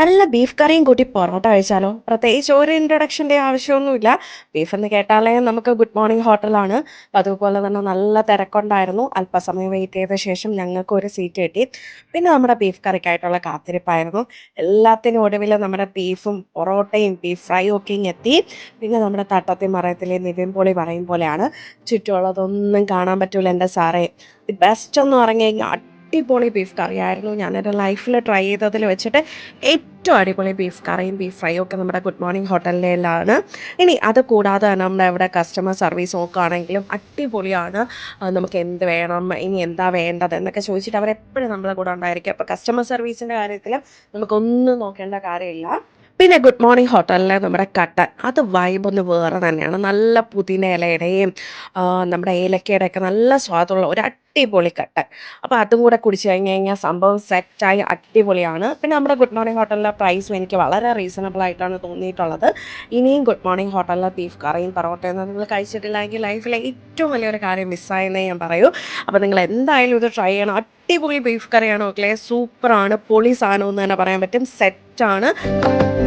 നല്ല ബീഫ് കറിയും കൂട്ടി പൊറോട്ട കഴിച്ചാലോ? പ്രത്യേകിച്ച് ഒരു ഇൻട്രൊഡക്ഷൻ്റെ ആവശ്യമൊന്നുമില്ല. ബീഫ് എന്ന് കേട്ടാലേ നമുക്ക് ഗുഡ് മോർണിംഗ് ഹോട്ടലാണ്. അതുപോലെ തന്നെ നല്ല തിരക്കുണ്ടായിരുന്നു. അല്പസമയം വെയിറ്റ് ചെയ്ത ശേഷം ഞങ്ങൾക്ക് ഒരു സീറ്റ് കിട്ടി. പിന്നെ നമ്മുടെ ബീഫ് കറിക്കായിട്ടുള്ള കാത്തിരിപ്പായിരുന്നു. എല്ലാത്തിനും ഒടുവിൽ നമ്മുടെ ബീഫും പൊറോട്ടയും ബീഫ് ഫ്രൈയും ഒക്കെ എത്തി. പിന്നെ നമ്മുടെ തട്ടത്തിൽ മറയത്തിലെ നിവിൻ പോളി പറയും പോലെയാണ്, ചുറ്റുമുള്ളതൊന്നും കാണാൻ പറ്റൂല എൻ്റെ സാറേ. ദി ബെസ്റ്റ് എന്ന് പറഞ്ഞു കഴിഞ്ഞാൽ അടിപൊളി ബീഫ് കറിയായിരുന്നു. ഞാനെൻ്റെ ലൈഫിൽ ട്രൈ ചെയ്തതിൽ വെച്ചിട്ട് ഏറ്റവും അടിപൊളി ബീഫ് കറിയും ബീഫ് ഫ്രൈയും ഒക്കെ നമ്മുടെ ഗുഡ് മോർണിംഗ് ഹോട്ടലിലാണ്. ഇനി അത് കൂടാതെ തന്നെ നമ്മുടെ ഇവിടെ കസ്റ്റമർ സർവീസ് നോക്കുകയാണെങ്കിലും അടിപൊളിയാണ്. നമുക്ക് എന്ത് വേണം, ഇനി എന്താ വേണ്ടത് എന്നൊക്കെ ചോദിച്ചിട്ട് അവരെപ്പോഴും നമ്മുടെ കൂടെ ഉണ്ടായിരിക്കും. അപ്പോൾ കസ്റ്റമർ സർവീസിൻ്റെ കാര്യത്തിൽ നമുക്കൊന്നും നോക്കേണ്ട കാര്യമില്ല. പിന്നെ ഗുഡ് മോർണിംഗ് ഹോട്ടലിലെ നമ്മുടെ കട്ടൻ അത് വൈബ് ഒന്ന് വേറെ തന്നെയാണ്. നല്ല പുതിന ഇലയുടെയും നമ്മുടെ ഏലക്കയുടെ ഒക്കെ നല്ല സ്വാദുള്ള ഒരു അടിപൊളി കട്ടൻ. അപ്പോൾ അതും കൂടെ കുടിച്ച് കഴിഞ്ഞ് കഴിഞ്ഞാൽ സംഭവം സെറ്റായി അടിപൊളിയാണ്. പിന്നെ നമ്മുടെ ഗുഡ് മോർണിംഗ് ഹോട്ടലിലെ പ്രൈസും എനിക്ക് വളരെ റീസണബിൾ ആയിട്ടാണ് തോന്നിയിട്ടുള്ളത്. ഇനിയും ഗുഡ് മോർണിംഗ് ഹോട്ടലിലെ ബീഫ് കറിയും പൊറോട്ടയും നിങ്ങൾ കഴിച്ചിട്ടില്ലെങ്കിൽ ലൈഫിലെ ഏറ്റവും വലിയൊരു കാര്യം മിസ്സായെന്നേ ഞാൻ പറയൂ. അപ്പോൾ നിങ്ങൾ എന്തായാലും ഇത് ട്രൈ ചെയ്യണം. അടിപൊളി ബീഫ് കറിയാണ്. ഓക്കെ, സൂപ്പറാണ്, പൊളി സാധനം എന്ന് തന്നെ പറയാൻ പറ്റും. സെറ്റാണ്.